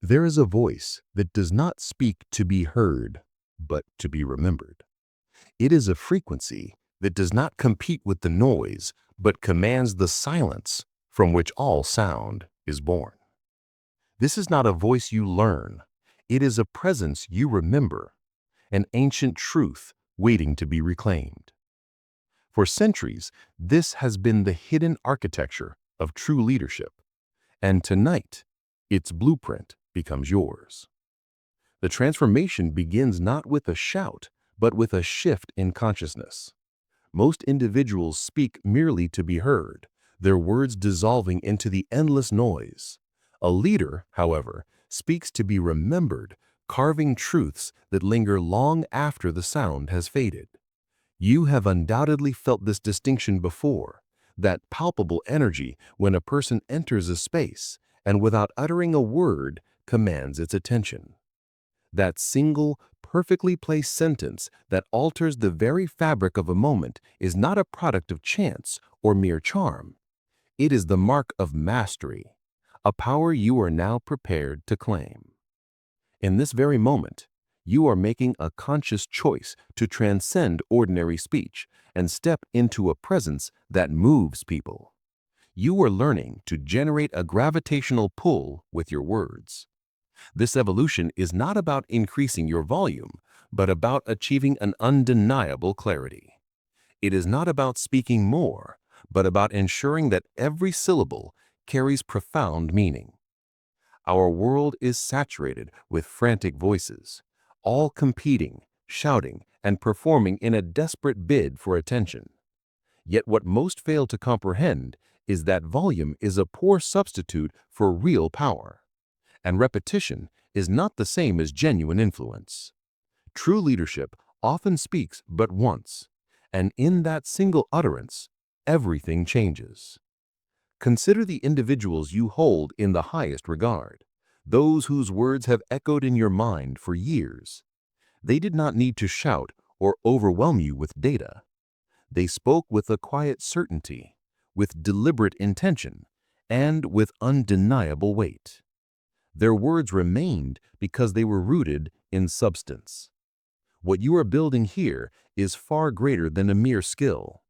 There is a voice that does not speak to be heard, but to be remembered. It is a frequency that does not compete with the noise, but commands the silence from which all sound is born. This is not a voice you learn. It is a presence you remember, an ancient truth waiting to be reclaimed. For centuries, this has been the hidden architecture of true leadership, and tonight, its blueprint becomes yours. The transformation begins not with a shout, but with a shift in consciousness. Most individuals speak merely to be heard, their words dissolving into the endless noise. A leader, however, speaks to be remembered, carving truths that linger long after the sound has faded. You have undoubtedly felt this distinction before, that palpable energy when a person enters a space and without uttering a word commands its attention. That single, perfectly placed sentence that alters the very fabric of a moment is not a product of chance or mere charm. It is the mark of mastery, a power you are now prepared to claim. In this very moment, you are making a conscious choice to transcend ordinary speech and step into a presence that moves people. You are learning to generate a gravitational pull with your words. This evolution is not about increasing your volume, but about achieving an undeniable clarity. It is not about speaking more, but about ensuring that every syllable carries profound meaning. Our world is saturated with frantic voices, all competing, shouting, and performing in a desperate bid for attention. Yet what most fail to comprehend is that volume is a poor substitute for real power, and repetition is not the same as genuine influence. True leadership often speaks but once, and in that single utterance, everything changes. Consider the individuals you hold in the highest regard, those whose words have echoed in your mind for years. They did not need to shout or overwhelm you with data. They spoke with a quiet certainty, with deliberate intention, and with undeniable weight. Their words remained because they were rooted in substance. What you are building here is far greater than a mere skill.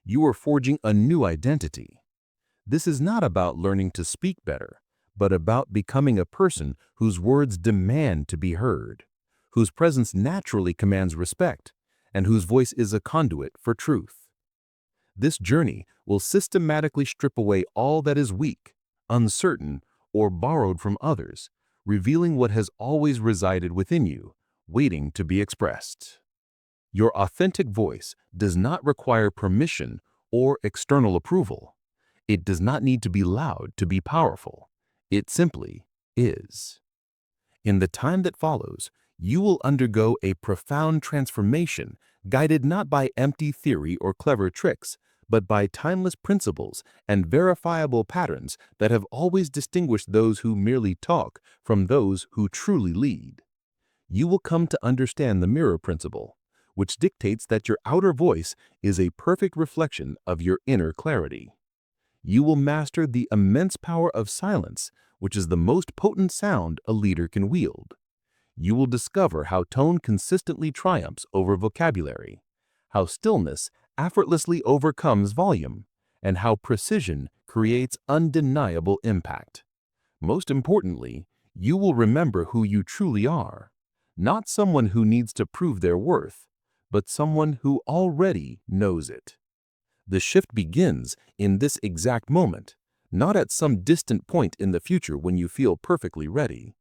You are forging a new identity. This is not about learning to speak better, but about becoming a person whose words demand to be heard, whose presence naturally commands respect, and whose voice is a conduit for truth. This journey will systematically strip away all that is weak, uncertain, or borrowed from others, revealing what has always resided within you, waiting to be expressed. Your authentic voice does not require permission or external approval. It does not need to be loud to be powerful. It simply is. In the time that follows, you will undergo a profound transformation guided not by empty theory or clever tricks, but by timeless principles and verifiable patterns that have always distinguished those who merely talk from those who truly lead. You will come to understand the mirror principle, which dictates that your outer voice is a perfect reflection of your inner clarity. You will master the immense power of silence, which is the most potent sound a leader can wield. You will discover how tone consistently triumphs over vocabulary, how stillness effortlessly overcomes volume, and how precision creates undeniable impact. Most importantly, you will remember who you truly are, not someone who needs to prove their worth, but someone who already knows it. The shift begins in this exact moment, not at some distant point in the future when you feel perfectly ready.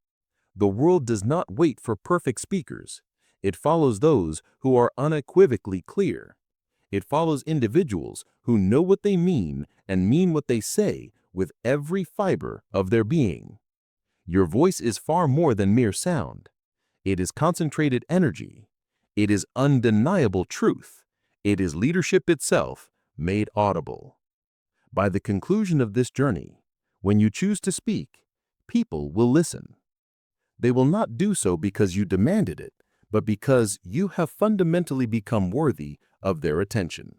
The world does not wait for perfect speakers. It follows those who are unequivocally clear. It follows individuals who know what they mean and mean what they say with every fiber of their being. Your voice is far more than mere sound. It is concentrated energy. It is undeniable truth. It is leadership itself made audible. By the conclusion of this journey, when you choose to speak, people will listen. They will not do so because you demanded it, but because you have fundamentally become worthy of their attention.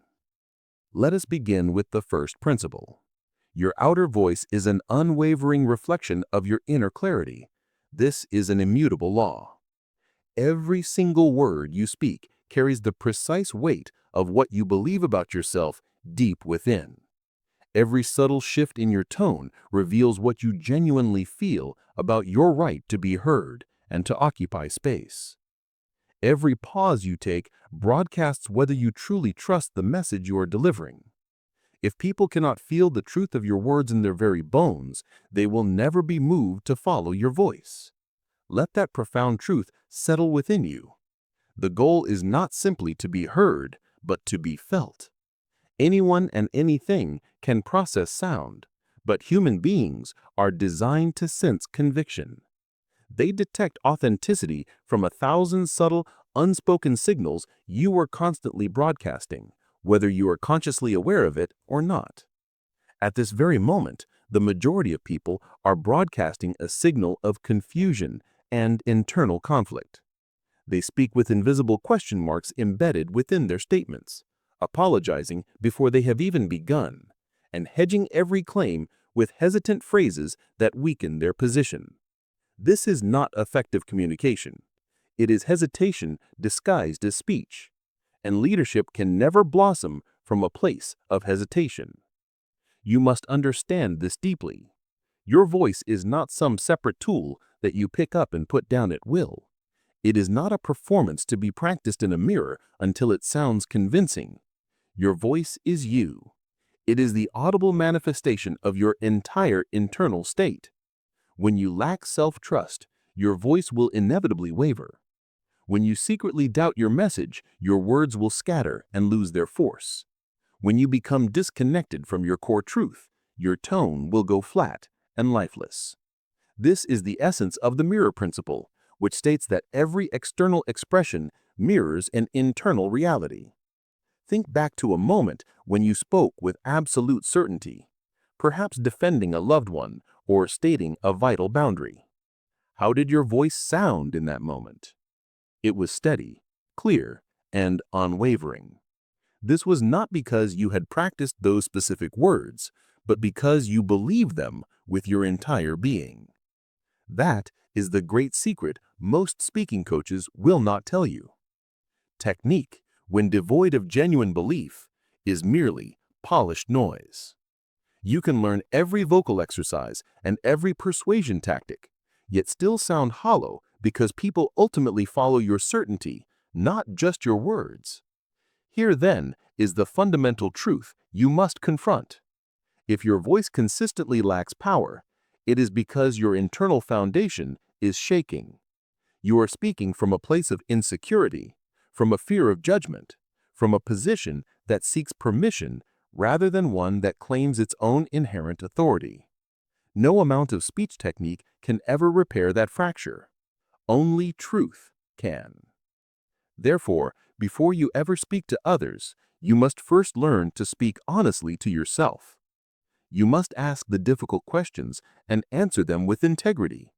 Let us begin with the first principle. Your outer voice is an unwavering reflection of your inner clarity, This is an immutable law. Every single word you speak carries the precise weight of what you believe about yourself deep within. Every subtle shift in your tone reveals what you genuinely feel about your right to be heard and to occupy space. Every pause you take broadcasts whether you truly trust the message you are delivering. If people cannot feel the truth of your words in their very bones, they will never be moved to follow your voice. Let that profound truth settle within you. The goal is not simply to be heard, but to be felt. Anyone and anything can process sound, but human beings are designed to sense conviction. They detect authenticity from 1,000 subtle, unspoken signals you are constantly broadcasting, whether you are consciously aware of it or not. At this very moment, the majority of people are broadcasting a signal of confusion and internal conflict. They speak with invisible question marks embedded within their statements, apologizing before they have even begun, and hedging every claim with hesitant phrases that weaken their position. This is not effective communication. It is hesitation disguised as speech, and leadership can never blossom from a place of hesitation. You must understand this deeply. Your voice is not some separate tool that you pick up and put down at will. It is not a performance to be practiced in a mirror until it sounds convincing. Your voice is you. It is the audible manifestation of your entire internal state. When you lack self-trust, your voice will inevitably waver. When you secretly doubt your message, your words will scatter and lose their force. When you become disconnected from your core truth, your tone will go flat and lifeless. This is the essence of the mirror principle, which states that every external expression mirrors an internal reality. Think back to a moment when you spoke with absolute certainty, perhaps defending a loved one or stating a vital boundary. How did your voice sound in that moment? It was steady, clear, and unwavering. This was not because you had practiced those specific words, but because you believed them with your entire being. That is the great secret most speaking coaches will not tell you. Technique, when devoid of genuine belief, is merely polished noise. You can learn every vocal exercise and every persuasion tactic, yet still sound hollow because people ultimately follow your certainty, not just your words. Here, then, is the fundamental truth you must confront. If your voice consistently lacks power, it is because your internal foundation is shaking. You are speaking from a place of insecurity, from a fear of judgment, from a position that seeks permission rather than one that claims its own inherent authority. No amount of speech technique can ever repair that fracture. Only truth can. Therefore, before you ever speak to others, you must first learn to speak honestly to yourself. You must ask the difficult questions and answer them with integrity.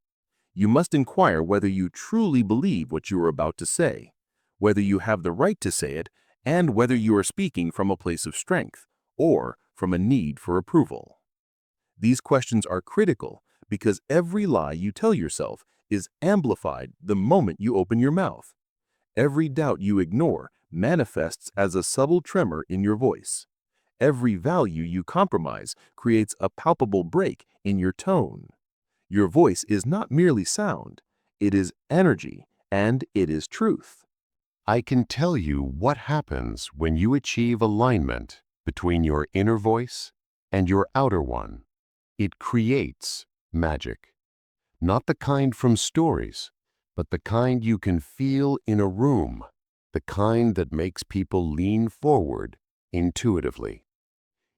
You must inquire whether you truly believe what you are about to say, whether you have the right to say it, and whether you are speaking from a place of strength or from a need for approval. These questions are critical because every lie you tell yourself is amplified the moment you open your mouth. Every doubt you ignore manifests as a subtle tremor in your voice. Every value you compromise creates a palpable break in your tone. Your voice is not merely sound, it is energy, and it is truth. I can tell you what happens when you achieve alignment between your inner voice and your outer one. It creates magic. Not the kind from stories, but the kind you can feel in a room, the kind that makes people lean forward intuitively.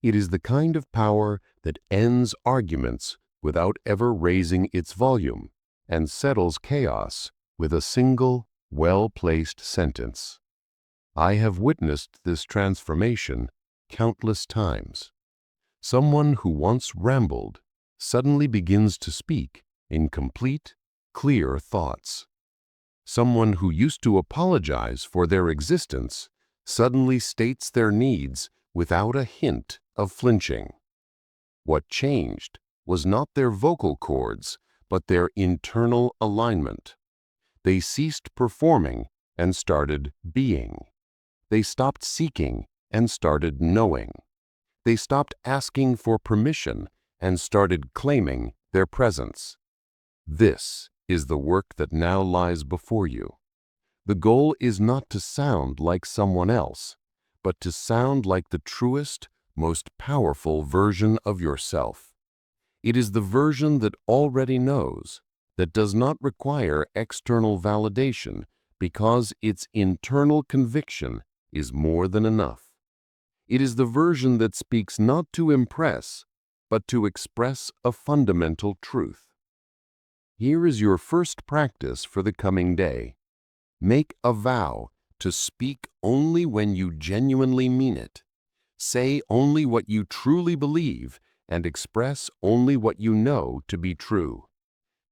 It is the kind of power that ends arguments without ever raising its volume and settles chaos with a single, well-placed sentence. I have witnessed this transformation countless times. Someone who once rambled suddenly begins to speak in complete, clear thoughts. Someone who used to apologize for their existence suddenly states their needs without a hint of flinching. What changed was not their vocal cords, but their internal alignment. They ceased performing and started being. They stopped seeking and started knowing. They stopped asking for permission and started claiming their presence. This is the work that now lies before you. The goal is not to sound like someone else, but to sound like the truest, most powerful version of yourself. It is the version that already knows, that does not require external validation because its internal conviction is more than enough. It is the version that speaks not to impress, but to express a fundamental truth. Here is your first practice for the coming day. Make a vow to speak only when you genuinely mean it. Say only what you truly believe and express only what you know to be true.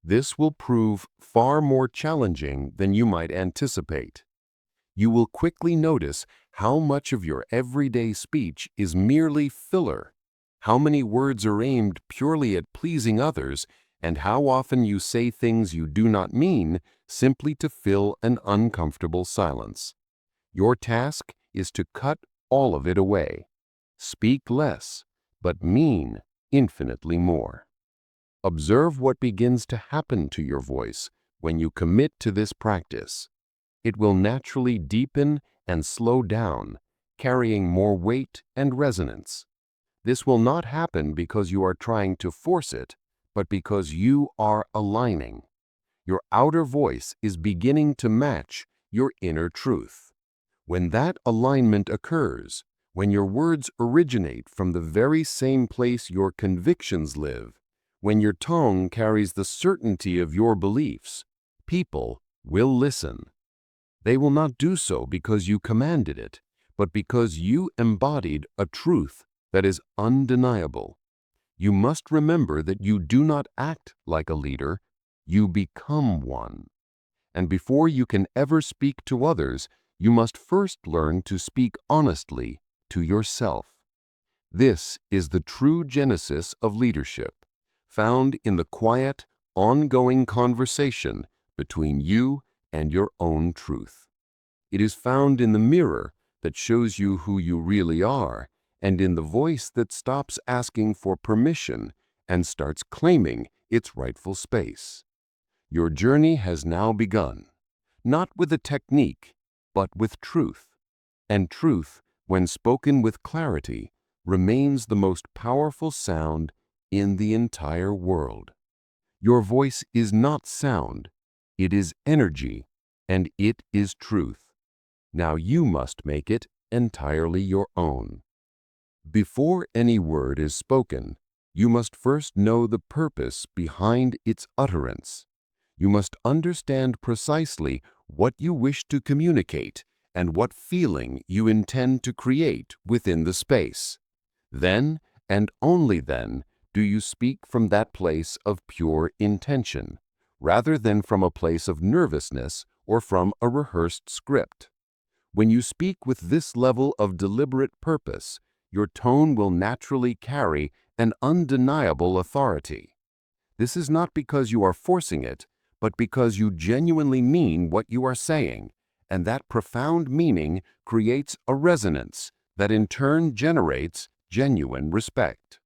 This will prove far more challenging than you might anticipate. You will quickly notice how much of your everyday speech is merely filler, how many words are aimed purely at pleasing others, and how often you say things you do not mean simply to fill an uncomfortable silence. Your task is to cut all of it away. Speak less, but mean infinitely more. Observe what begins to happen to your voice when you commit to this practice. It will naturally deepen and slow down, carrying more weight and resonance. This will not happen because you are trying to force it, but because you are aligning. Your outer voice is beginning to match your inner truth. When that alignment occurs, when your words originate from the very same place your convictions live, when your tongue carries the certainty of your beliefs, people will listen. They will not do so because you commanded it, but because you embodied a truth that is undeniable. You must remember that you do not act like a leader, you become one. And before you can ever speak to others, you must first learn to speak honestly to yourself. This is the true genesis of leadership, found in the quiet, ongoing conversation between you and your own truth. It is found in the mirror that shows you who you really are, and in the voice that stops asking for permission and starts claiming its rightful space. Your journey has now begun, not with a technique, but with truth. And truth, when spoken with clarity, remains the most powerful sound in the entire world. Your voice is not sound, it is energy, and it is truth. Now you must make it entirely your own. Before any word is spoken, you must first know the purpose behind its utterance. You must understand precisely what you wish to communicate and what feeling you intend to create within the space. Then, and only then, do you speak from that place of pure intention, rather than from a place of nervousness or from a rehearsed script. When you speak with this level of deliberate purpose, your tone will naturally carry an undeniable authority. This is not because you are forcing it, but because you genuinely mean what you are saying, and that profound meaning creates a resonance that in turn generates genuine respect.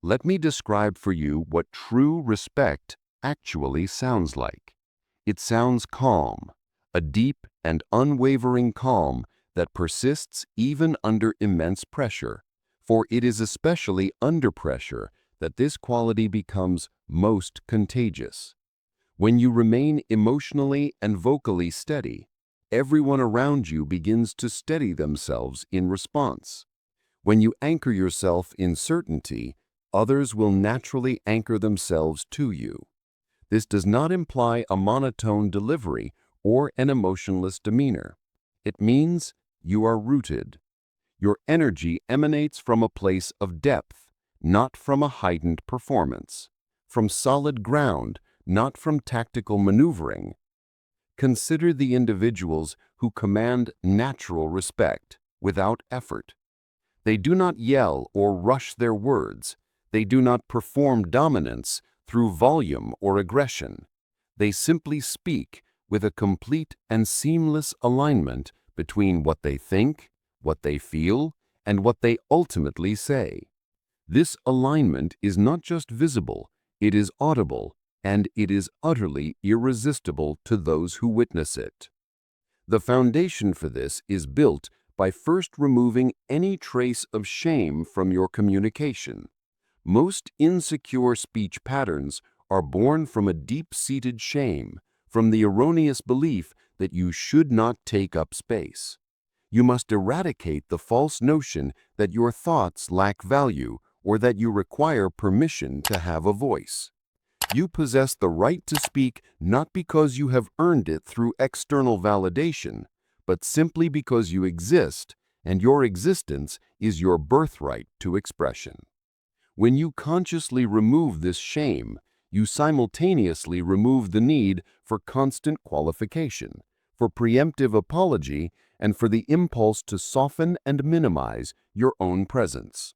Let me describe for you what true respect actually sounds like. It sounds calm, a deep and unwavering calm that persists even under immense pressure, for it is especially under pressure that this quality becomes most contagious. When you remain emotionally and vocally steady, everyone around you begins to steady themselves in response. When you anchor yourself in certainty, others will naturally anchor themselves to you. This does not imply a monotone delivery or an emotionless demeanor. It means you are rooted. Your energy emanates from a place of depth, not from a heightened performance, from solid ground, not from tactical maneuvering. Consider the individuals who command natural respect without effort. They do not yell or rush their words. They do not perform dominance through volume or aggression. They simply speak with a complete and seamless alignment between what they think, what they feel, and what they ultimately say. This alignment is not just visible, it is audible, and it is utterly irresistible to those who witness it. The foundation for this is built by first removing any trace of shame from your communication. Most insecure speech patterns are born from a deep-seated shame, from the erroneous belief that you should not take up space. You must eradicate the false notion that your thoughts lack value or that you require permission to have a voice. You possess the right to speak not because you have earned it through external validation, but simply because you exist, and your existence is your birthright to expression. When you consciously remove this shame, you simultaneously remove the need for constant qualification, for preemptive apology, and for the impulse to soften and minimize your own presence.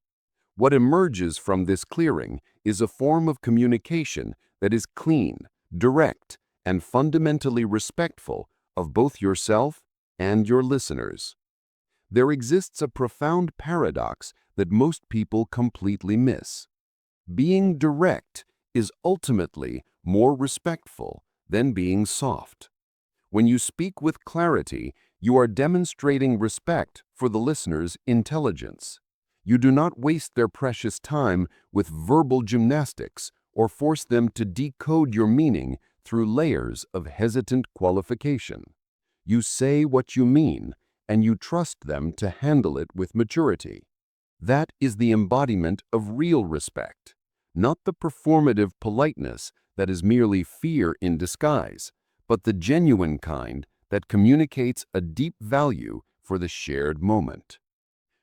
What emerges from this clearing is a form of communication that is clean, direct, and fundamentally respectful of both yourself and your listeners. There exists a profound paradox that most people completely miss. Being direct is ultimately more respectful than being soft. When you speak with clarity, you are demonstrating respect for the listener's intelligence. You do not waste their precious time with verbal gymnastics or force them to decode your meaning through layers of hesitant qualification. You say what you mean, and you trust them to handle it with maturity. That is the embodiment of real respect, not the performative politeness that is merely fear in disguise, but the genuine kind that communicates a deep value for the shared moment.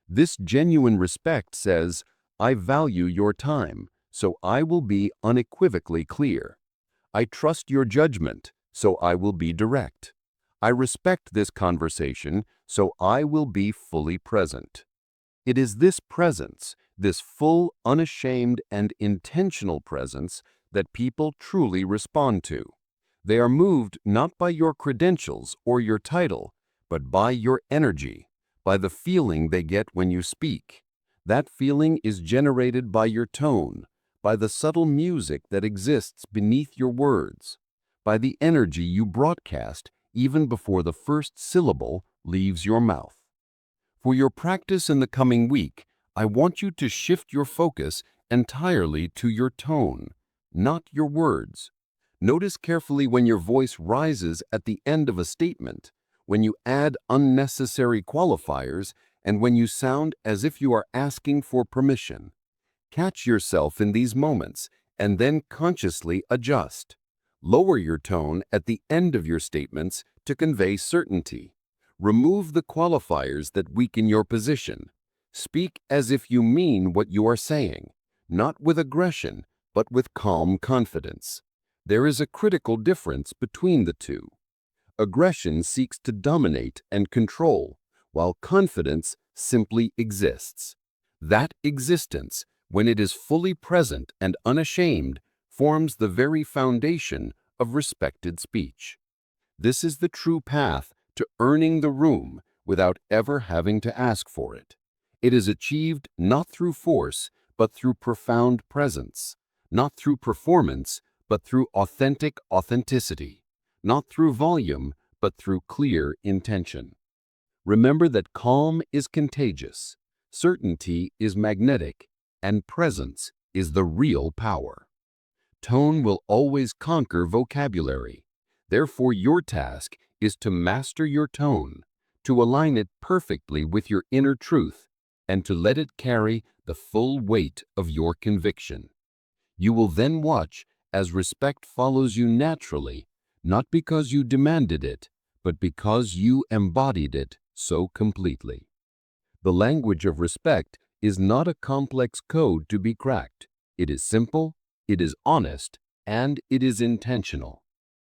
This genuine respect says, "I value your time, so I will be unequivocally clear. I trust your judgment, so I will be direct. I respect this conversation, so I will be fully present." It is this presence, this full, unashamed, and intentional presence that people truly respond to. They are moved not by your credentials or your title, but by your energy, by the feeling they get when you speak. That feeling is generated by your tone, by the subtle music that exists beneath your words, by the energy you broadcast even before the first syllable leaves your mouth. For your practice in the coming week, I want you to shift your focus entirely to your tone, not your words. Notice carefully when your voice rises at the end of a statement, when you add unnecessary qualifiers, and when you sound as if you are asking for permission. Catch yourself in these moments and then consciously adjust. Lower your tone at the end of your statements to convey certainty. Remove the qualifiers that weaken your position. Speak as if you mean what you are saying, not with aggression, but with calm confidence. There is a critical difference between the two. Aggression seeks to dominate and control, while confidence simply exists. That existence, when it is fully present and unashamed, forms the very foundation of respected speech. This is the true path to earning the room without ever having to ask for it. It is achieved not through force, but through profound presence, not through performance, but through authentic authenticity, not through volume, but through clear intention. Remember that calm is contagious, certainty is magnetic, and presence is the real power. Tone will always conquer vocabulary. Therefore, your task is to master your tone, to align it perfectly with your inner truth, and to let it carry the full weight of your conviction. You will then watch as respect follows you naturally, not because you demanded it, but because you embodied it so completely. The language of respect is not a complex code to be cracked. It is simple, it is honest, and it is intentional.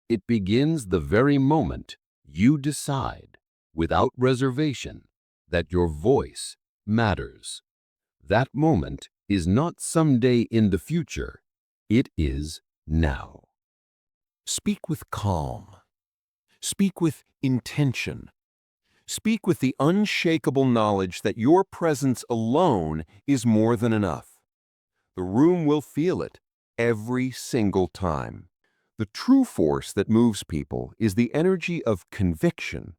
It begins the very moment you decide, without reservation, that your voice matters. That moment is not someday in the future. It is Now, speak with calm. Speak with intention. Speak with the unshakable knowledge that your presence alone is more than enough. The room will feel it every single time. The true force that moves people is the energy of conviction.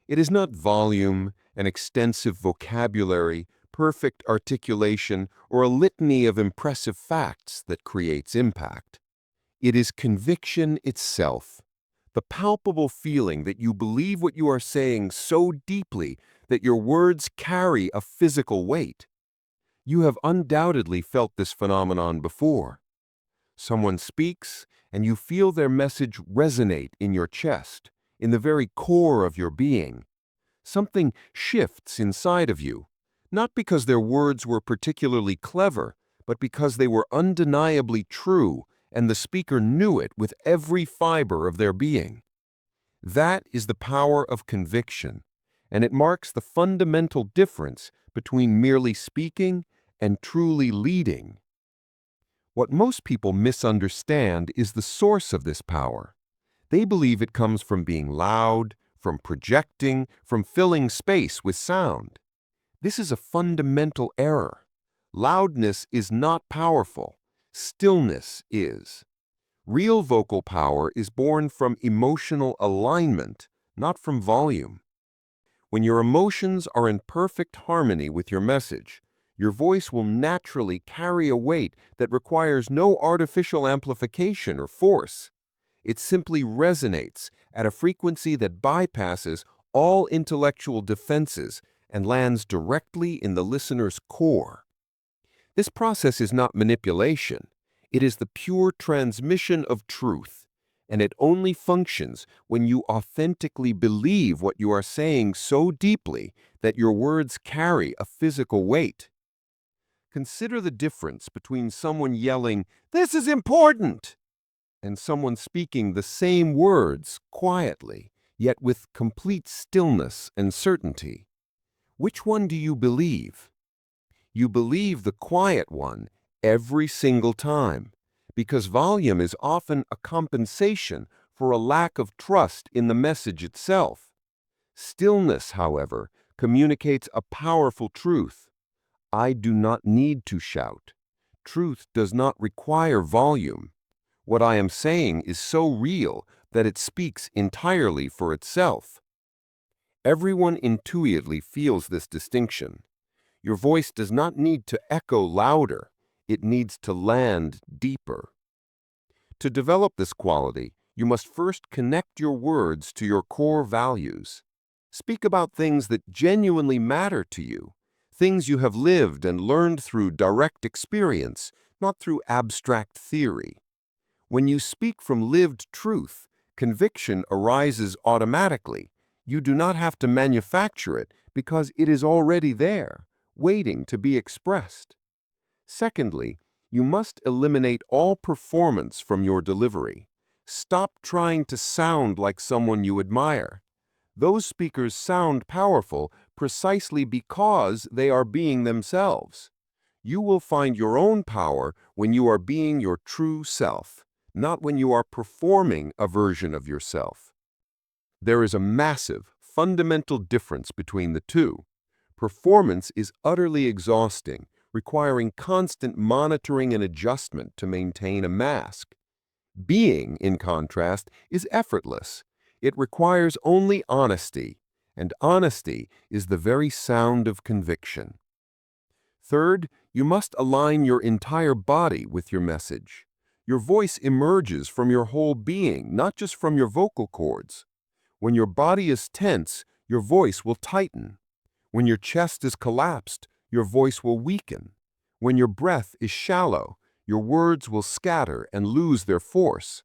It is not volume, an extensive vocabulary, perfect articulation, or a litany of impressive facts that creates impact. It is conviction itself, the palpable feeling that you believe what you are saying so deeply that your words carry a physical weight. You have undoubtedly felt this phenomenon before. Someone speaks, and you feel their message resonate in your chest, in the very core of your being. Something shifts inside of you, not because their words were particularly clever, but because they were undeniably true, and the speaker knew it with every fiber of their being. That is the power of conviction, and it marks the fundamental difference between merely speaking and truly leading. What most people misunderstand is the source of this power. They believe it comes from being loud, from projecting, from filling space with sound. This is a fundamental error. Loudness is not powerful. Stillness is. Real vocal power is born from emotional alignment, not from volume. When your emotions are in perfect harmony with your message, your voice will naturally carry a weight that requires no artificial amplification or force. It simply resonates at a frequency that bypasses all intellectual defenses and lands directly in the listener's core. This process is not manipulation. It is the pure transmission of truth, and it only functions when you authentically believe what you are saying so deeply that your words carry a physical weight. Consider the difference between someone yelling, "This is important!" and someone speaking the same words quietly, yet with complete stillness and certainty. Which one do you believe? You believe the quiet one every single time, because volume is often a compensation for a lack of trust in the message itself. Stillness, however, communicates a powerful truth. I do not need to shout. Truth does not require volume. What I am saying is so real that it speaks entirely for itself. Everyone intuitively feels this distinction. Your voice does not need to echo louder, it needs to land deeper. To develop this quality, you must first connect your words to your core values. Speak about things that genuinely matter to you, things you have lived and learned through direct experience, not through abstract theory. When you speak from lived truth, conviction arises automatically. You do not have to manufacture it because it is already there, waiting to be expressed. Secondly, you must eliminate all performance from your delivery. Stop trying to sound like someone you admire. Those speakers sound powerful precisely because they are being themselves. You will find your own power when you are being your true self, not when you are performing a version of yourself. There is a massive, fundamental difference between the two. Performance is utterly exhausting, requiring constant monitoring and adjustment to maintain a mask. Being, in contrast, is effortless. It requires only honesty, and honesty is the very sound of conviction. Third, you must align your entire body with your message. Your voice emerges from your whole being, not just from your vocal cords. When your body is tense, your voice will tighten. When your chest is collapsed, your voice will weaken. When your breath is shallow, your words will scatter and lose their force.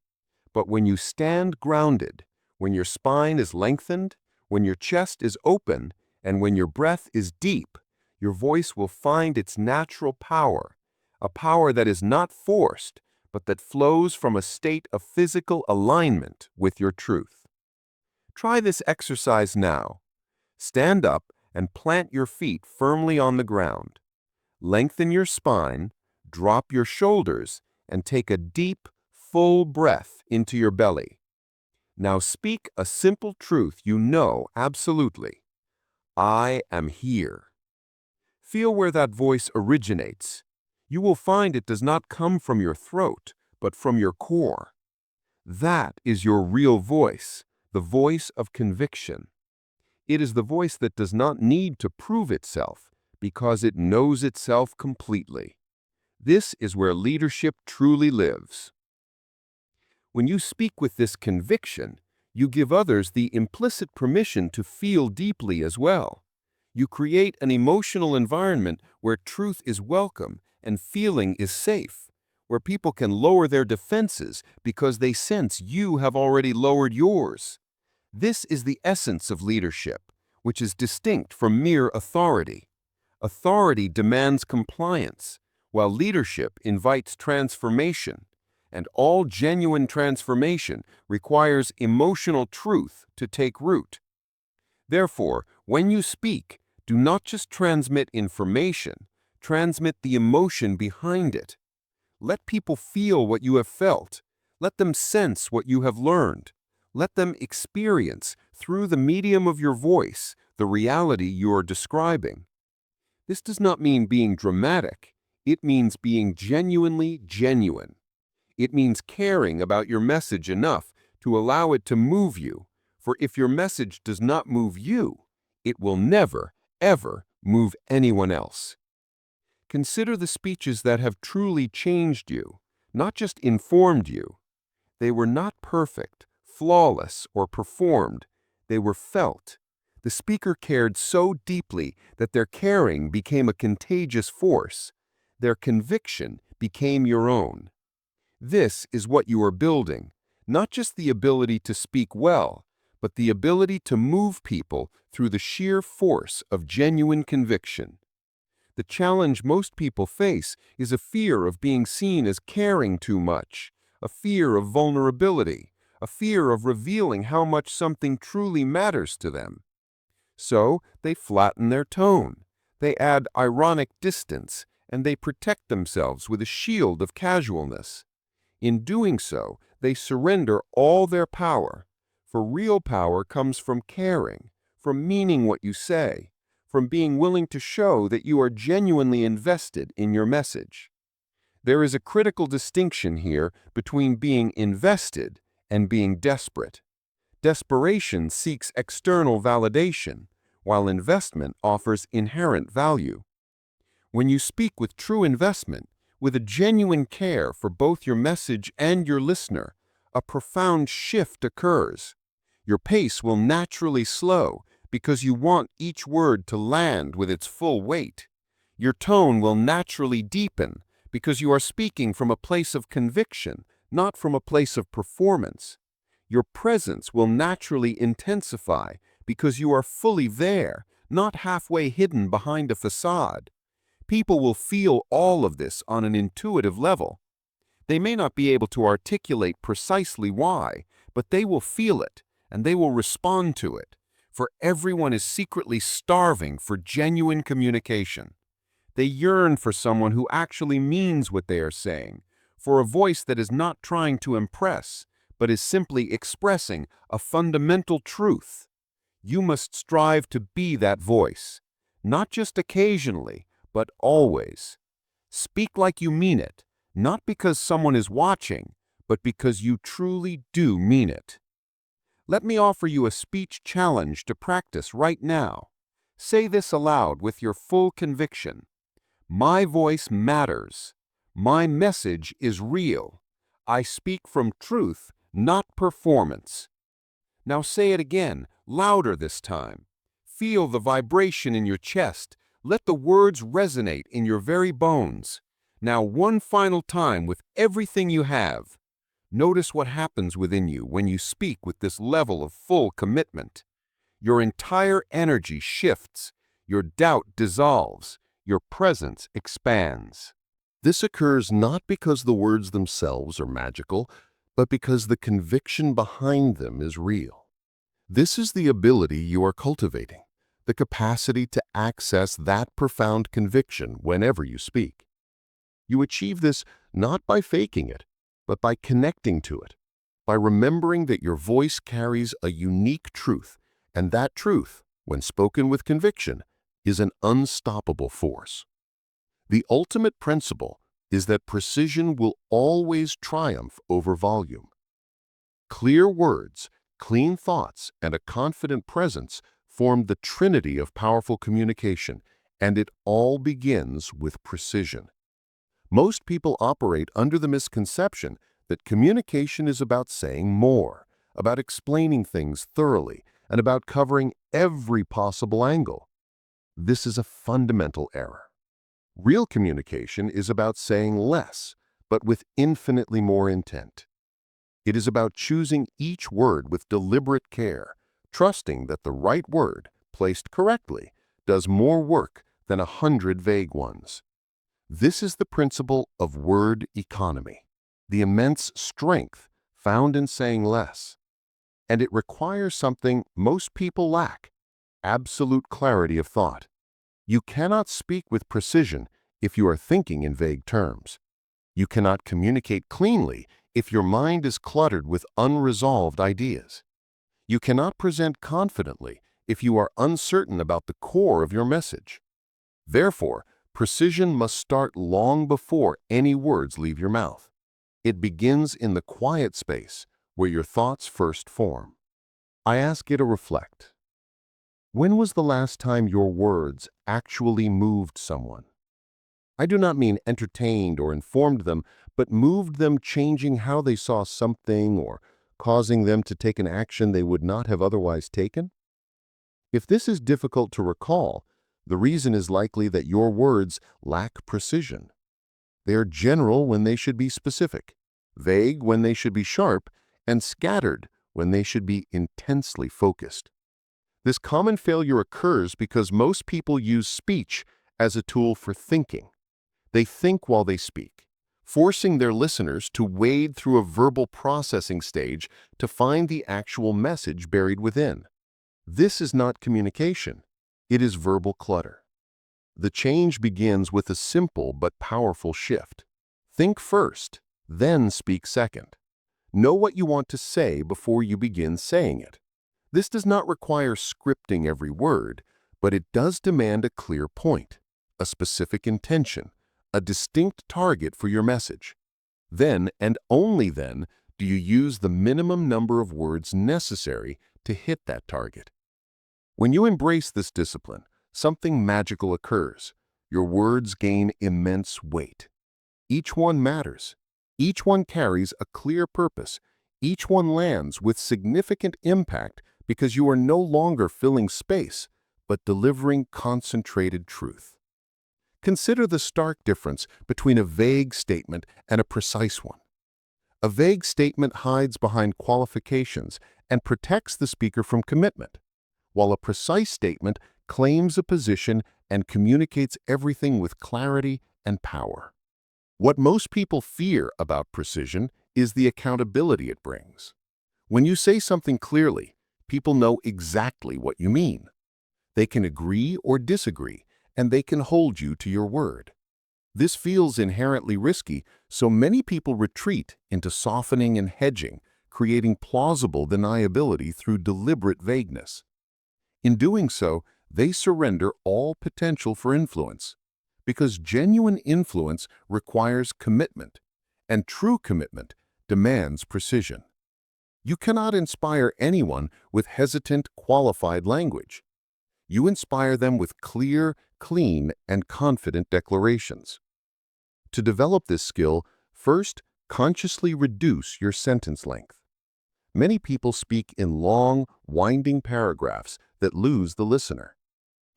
But when you stand grounded, when your spine is lengthened, when your chest is open, and when your breath is deep, your voice will find its natural power, a power that is not forced, but that flows from a state of physical alignment with your truth. Try this exercise now. Stand up and plant your feet firmly on the ground. Lengthen your spine, drop your shoulders, and take a deep, full breath into your belly. Now speak a simple truth you know absolutely. I am here. Feel where that voice originates. You will find it does not come from your throat, but from your core. That is your real voice, the voice of conviction. It is the voice that does not need to prove itself because it knows itself completely. This is where leadership truly lives. When you speak with this conviction, you give others the implicit permission to feel deeply as well. You create an emotional environment where truth is welcome and feeling is safe, where people can lower their defenses because they sense you have already lowered yours. This is the essence of leadership, which is distinct from mere authority. Authority demands compliance, while leadership invites transformation, and all genuine transformation requires emotional truth to take root. Therefore, when you speak, do not just transmit information, transmit the emotion behind it. Let people feel what you have felt. Let them sense what you have learned. Let them experience, through the medium of your voice, the reality you are describing. This does not mean being dramatic. It means being genuinely genuine. It means caring about your message enough to allow it to move you, for if your message does not move you, it will never, ever move anyone else. Consider the speeches that have truly changed you, not just informed you. They were not perfect, flawless, or performed. They were felt. The speaker cared so deeply that their caring became a contagious force. Their conviction became your own. This is what you are building, not just the ability to speak well, but the ability to move people through the sheer force of genuine conviction. The challenge most people face is a fear of being seen as caring too much, a fear of vulnerability, a fear of revealing how much something truly matters to them. So they flatten their tone, they add ironic distance, and they protect themselves with a shield of casualness. In doing so, they surrender all their power, for real power comes from caring, from meaning what you say, from being willing to show that you are genuinely invested in your message. There is a critical distinction here between being invested and being desperate. Desperation seeks external validation, while investment offers inherent value. When you speak with true investment, with a genuine care for both your message and your listener, a profound shift occurs. Your pace will naturally slow because you want each word to land with its full weight. Your tone will naturally deepen because you are speaking from a place of conviction, not from a place of performance. Your presence will naturally intensify because you are fully there, not halfway hidden behind a facade. People will feel all of this on an intuitive level. They may not be able to articulate precisely why, but they will feel it, and they will respond to it, for everyone is secretly starving for genuine communication. They yearn for someone who actually means what they are saying, for a voice that is not trying to impress, but is simply expressing a fundamental truth. You must strive to be that voice, not just occasionally, but always. Speak like you mean it, not because someone is watching, but because you truly do mean it. Let me offer you a speech challenge to practice right now. Say this aloud with your full conviction. My voice matters. My message is real. I speak from truth, not performance. Now say it again, louder this time. Feel the vibration in your chest. Let the words resonate in your very bones. Now one final time with everything you have. Notice what happens within you when you speak with this level of full commitment. Your entire energy shifts. Your doubt dissolves. Your presence expands. This occurs not because the words themselves are magical, but because the conviction behind them is real. This is the ability you are cultivating, the capacity to access that profound conviction whenever you speak. You achieve this not by faking it, but by connecting to it, by remembering that your voice carries a unique truth, and that truth, when spoken with conviction, is an unstoppable force. The ultimate principle is that precision will always triumph over volume. Clear words, clean thoughts, and a confident presence form the trinity of powerful communication, and it all begins with precision. Most people operate under the misconception that communication is about saying more, about explaining things thoroughly, and about covering every possible angle. This is a fundamental error. Real communication is about saying less, but with infinitely more intent. It is about choosing each word with deliberate care, trusting that the right word, placed correctly, does more work than 100 vague ones. This is the principle of word economy, the immense strength found in saying less. And it requires something most people lack: absolute clarity of thought. You cannot speak with precision if you are thinking in vague terms. You cannot communicate cleanly if your mind is cluttered with unresolved ideas. You cannot present confidently if you are uncertain about the core of your message. Therefore, precision must start long before any words leave your mouth. It begins in the quiet space where your thoughts first form. I ask you to reflect. When was the last time your words actually moved someone? I do not mean entertained or informed them, but moved them, changing how they saw something or causing them to take an action they would not have otherwise taken? If this is difficult to recall, the reason is likely that your words lack precision. They are general when they should be specific, vague when they should be sharp, and scattered when they should be intensely focused. This common failure occurs because most people use speech as a tool for thinking. They think while they speak, forcing their listeners to wade through a verbal processing stage to find the actual message buried within. This is not communication. It is verbal clutter. The change begins with a simple but powerful shift. Think first, then speak second. Know what you want to say before you begin saying it. This does not require scripting every word, but it does demand a clear point, a specific intention, a distinct target for your message. Then, and only then, do you use the minimum number of words necessary to hit that target. When you embrace this discipline, something magical occurs. Your words gain immense weight. Each one matters. Each one carries a clear purpose. Each one lands with significant impact because you are no longer filling space, but delivering concentrated truth. Consider the stark difference between a vague statement and a precise one. A vague statement hides behind qualifications and protects the speaker from commitment, while a precise statement claims a position and communicates everything with clarity and power. What most people fear about precision is the accountability it brings. When you say something clearly, people know exactly what you mean. They can agree or disagree, and they can hold you to your word. This feels inherently risky, so many people retreat into softening and hedging, creating plausible deniability through deliberate vagueness. In doing so, they surrender all potential for influence, because genuine influence requires commitment, and true commitment demands precision. You cannot inspire anyone with hesitant, qualified language. You inspire them with clear, clean, and confident declarations. To develop this skill, first, consciously reduce your sentence length. Many people speak in long, winding paragraphs that lose the listener.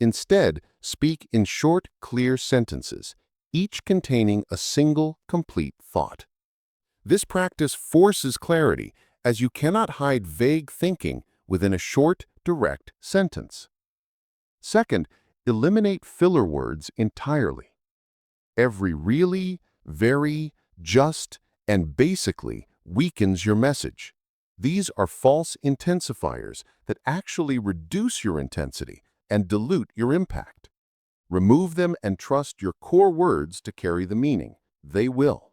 Instead, speak in short, clear sentences, each containing a single, complete thought. This practice forces clarity, as you cannot hide vague thinking within a short, direct sentence. Second, eliminate filler words entirely. Every really, very, just, and basically weakens your message. These are false intensifiers that actually reduce your intensity and dilute your impact. Remove them and trust your core words to carry the meaning. They will.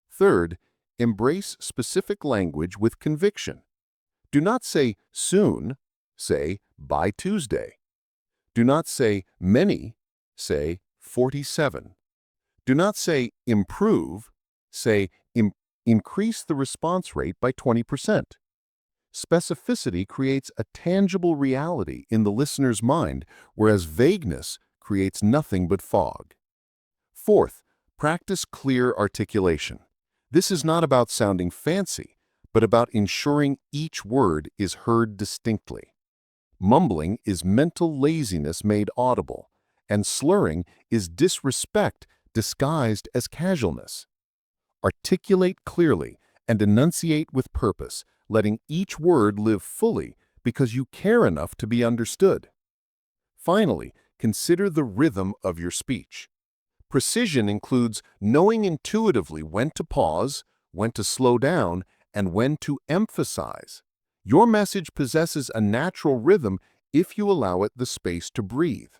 Third, Embrace specific language with conviction. Do not say soon, say by Tuesday. Do not say many, say 47. Do not say improve, say increase the response rate by 20%. Specificity creates a tangible reality in the listener's mind, whereas vagueness creates nothing but fog. Fourth, practice clear articulation. This is not about sounding fancy, but about ensuring each word is heard distinctly. Mumbling is mental laziness made audible, and slurring is disrespect disguised as casualness. Articulate clearly and enunciate with purpose, letting each word live fully because you care enough to be understood. Finally, consider the rhythm of your speech. Precision includes knowing intuitively when to pause, when to slow down, and when to emphasize. Your message possesses a natural rhythm if you allow it the space to breathe.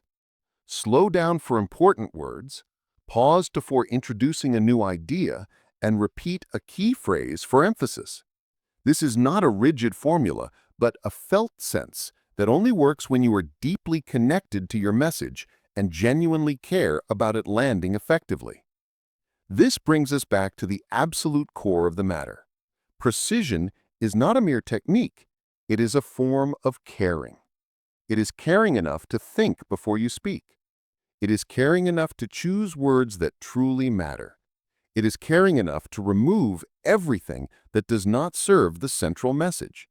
Slow down for important words, pause before introducing a new idea, and repeat a key phrase for emphasis. This is not a rigid formula, but a felt sense that only works when you are deeply connected to your message and genuinely care about it landing effectively. This brings us back to the absolute core of the matter. Precision is not a mere technique, it is a form of caring. It is caring enough to think before you speak. It is caring enough to choose words that truly matter. It is caring enough to remove everything that does not serve the central message.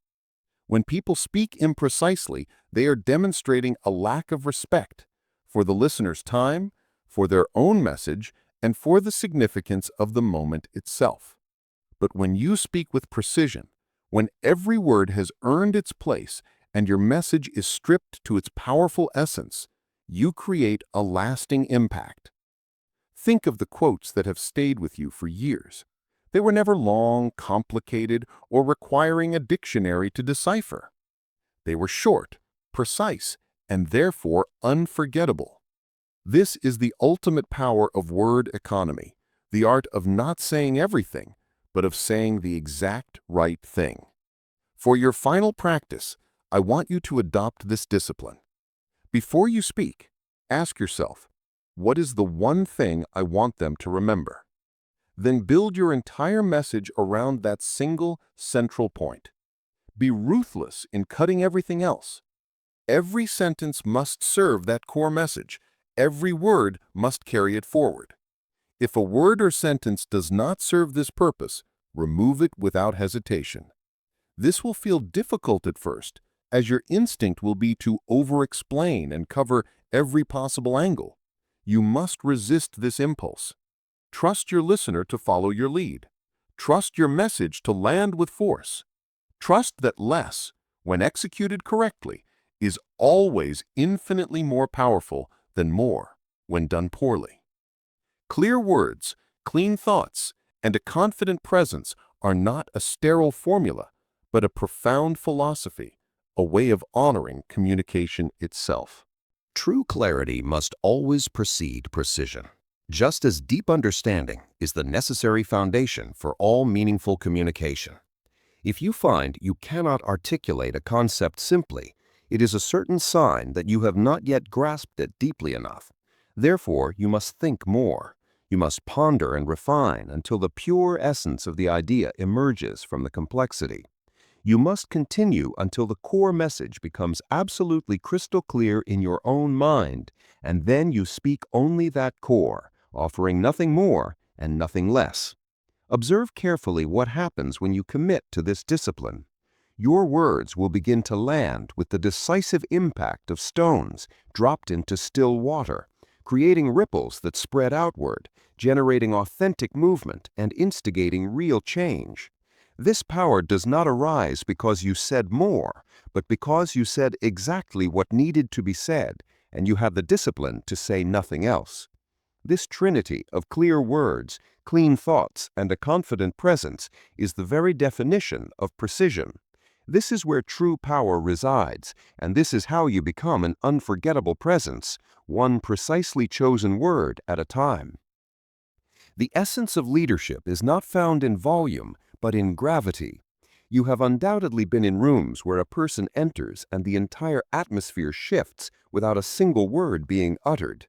When people speak imprecisely, they are demonstrating a lack of respect for the listener's time, for their own message, and for the significance of the moment itself. But when you speak with precision, when every word has earned its place and your message is stripped to its powerful essence, you create a lasting impact. Think of the quotes that have stayed with you for years. They were never long, complicated, or requiring a dictionary to decipher. They were short, precise, and therefore unforgettable. This is the ultimate power of word economy, the art of not saying everything, but of saying the exact right thing. For your final practice, I want you to adopt this discipline. Before you speak, ask yourself, what is the one thing I want them to remember? Then build your entire message around that single central point. Be ruthless in cutting everything else. Every sentence must serve that core message. Every word must carry it forward. If a word or sentence does not serve this purpose, remove it without hesitation. This will feel difficult at first, as your instinct will be to over-explain and cover every possible angle. You must resist this impulse. Trust your listener to follow your lead. Trust your message to land with force. Trust that less, when executed correctly, is always infinitely more powerful than more when done poorly. Clear words, clean thoughts, and a confident presence are not a sterile formula, but a profound philosophy, a way of honoring communication itself. True clarity must always precede precision, just as deep understanding is the necessary foundation for all meaningful communication. If you find you cannot articulate a concept simply, it is a certain sign that you have not yet grasped it deeply enough. Therefore, you must think more. You must ponder and refine until the pure essence of the idea emerges from the complexity. You must continue until the core message becomes absolutely crystal clear in your own mind, and then you speak only that core, offering nothing more and nothing less. Observe carefully what happens when you commit to this discipline. Your words will begin to land with the decisive impact of stones dropped into still water, creating ripples that spread outward, generating authentic movement and instigating real change. This power does not arise because you said more, but because you said exactly what needed to be said, and you have the discipline to say nothing else. This trinity of clear words, clean thoughts, and a confident presence is the very definition of precision. This is where true power resides, and this is how you become an unforgettable presence, one precisely chosen word at a time. The essence of leadership is not found in volume, but in gravity. You have undoubtedly been in rooms where a person enters and the entire atmosphere shifts without a single word being uttered.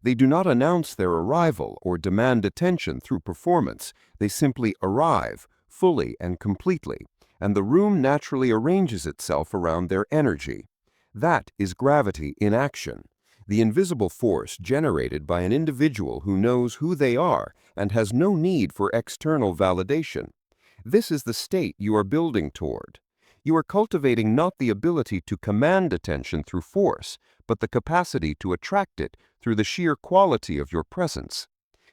They do not announce their arrival or demand attention through performance. They simply arrive, fully and completely, and the room naturally arranges itself around their energy. That is gravity in action, the invisible force generated by an individual who knows who they are and has no need for external validation. This is the state you are building toward. You are cultivating not the ability to command attention through force, but the capacity to attract it through the sheer quality of your presence.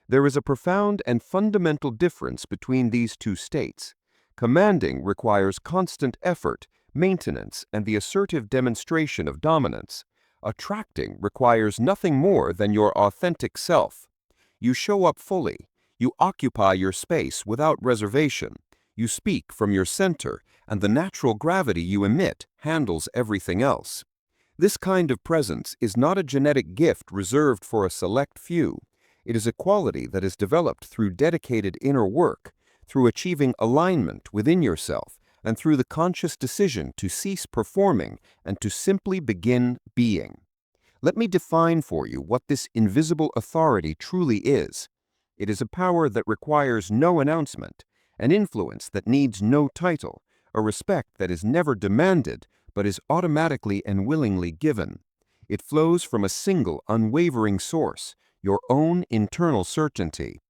There is a profound and fundamental difference between these two states. Commanding requires constant effort, maintenance, and the assertive demonstration of dominance. Attracting requires nothing more than your authentic self. You show up fully. You occupy your space without reservation. You speak from your center, and the natural gravity you emit handles everything else. This kind of presence is not a genetic gift reserved for a select few. It is a quality that is developed through dedicated inner work, through achieving alignment within yourself, and through the conscious decision to cease performing and to simply begin being. Let me define for you what this invisible authority truly is. It is a power that requires no announcement, an influence that needs no title, a respect that is never demanded but is automatically and willingly given. It flows from a single, unwavering source, your own internal certainty.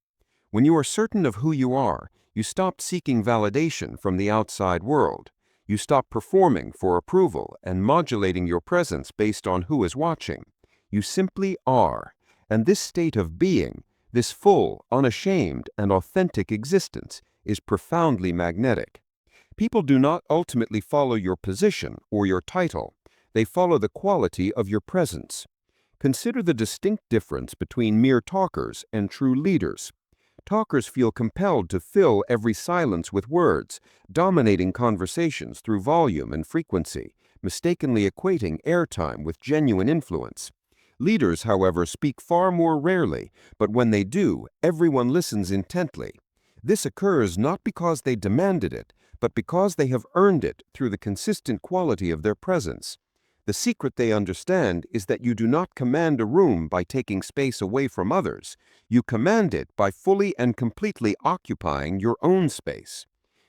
When you are certain of who you are, you stop seeking validation from the outside world. You stop performing for approval and modulating your presence based on who is watching. You simply are, and this state of being, this full, unashamed, and authentic existence, is profoundly magnetic. People do not ultimately follow your position or your title. They follow the quality of your presence. Consider the distinct difference between mere talkers and true leaders. Talkers feel compelled to fill every silence with words, dominating conversations through volume and frequency, mistakenly equating airtime with genuine influence. Leaders, however, speak far more rarely, but when they do, everyone listens intently. This occurs not because they demanded it, but because they have earned it through the consistent quality of their presence. The secret they understand is that you do not command a room by taking space away from others. You command it by fully and completely occupying your own space.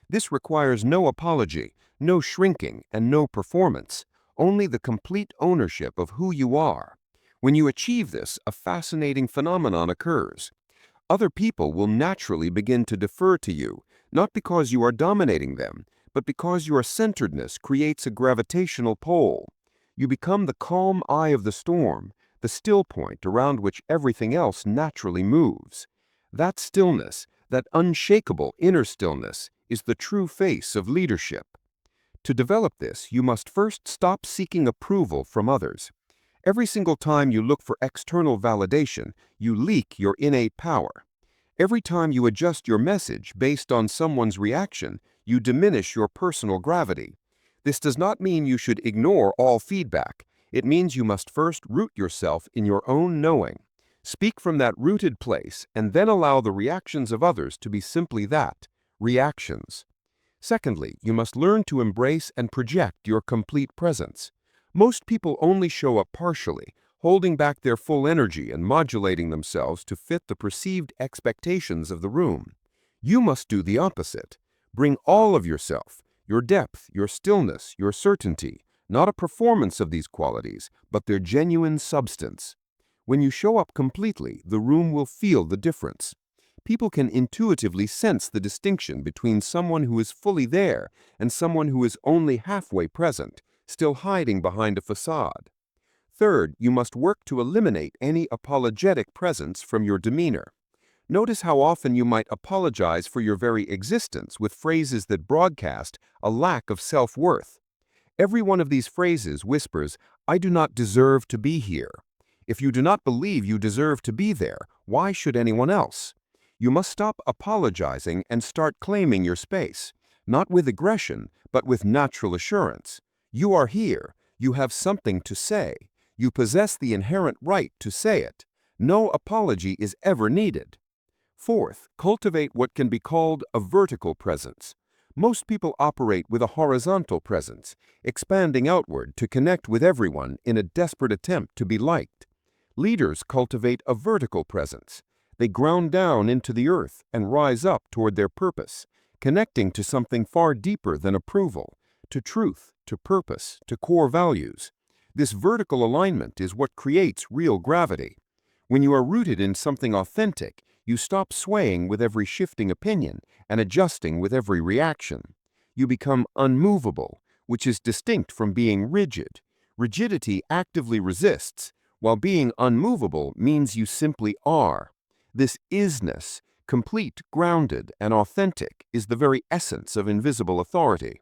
This requires no apology, no shrinking, and no performance, only the complete ownership of who you are. When you achieve this, a fascinating phenomenon occurs. Other people will naturally begin to defer to you, not because you are dominating them, but because your centeredness creates a gravitational pole. You become the calm eye of the storm, the still point around which everything else naturally moves. That stillness, that unshakable inner stillness, is the true face of leadership. To develop this, you must first stop seeking approval from others. Every single time you look for external validation, you leak your innate power. Every time you adjust your message based on someone's reaction, you diminish your personal gravity. This does not mean you should ignore all feedback. It means you must first root yourself in your own knowing. Speak from that rooted place and then allow the reactions of others to be simply that, reactions. Secondly, you must learn to embrace and project your complete presence. Most people only show up partially, holding back their full energy and modulating themselves to fit the perceived expectations of the room. You must do the opposite. Bring all of yourself, your depth, your stillness, your certainty, not a performance of these qualities, but their genuine substance. When you show up completely, the room will feel the difference. People can intuitively sense the distinction between someone who is fully there and someone who is only halfway present, still hiding behind a facade. Third, you must work to eliminate any apologetic presence from your demeanor. Notice how often you might apologize for your very existence with phrases that broadcast a lack of self-worth. Every one of these phrases whispers, "I do not deserve to be here." If you do not believe you deserve to be there, why should anyone else? You must stop apologizing and start claiming your space, not with aggression, but with natural assurance. You are here. You have something to say. You possess the inherent right to say it. No apology is ever needed. Fourth, cultivate what can be called a vertical presence. Most people operate with a horizontal presence, expanding outward to connect with everyone in a desperate attempt to be liked. Leaders cultivate a vertical presence. They ground down into the earth and rise up toward their purpose, connecting to something far deeper than approval, to truth, to purpose, to core values. This vertical alignment is what creates real gravity. When you are rooted in something authentic, you stop swaying with every shifting opinion and adjusting with every reaction. You become unmovable, which is distinct from being rigid. Rigidity actively resists, while being unmovable means you simply are. This isness, complete, grounded, and authentic, is the very essence of invisible authority.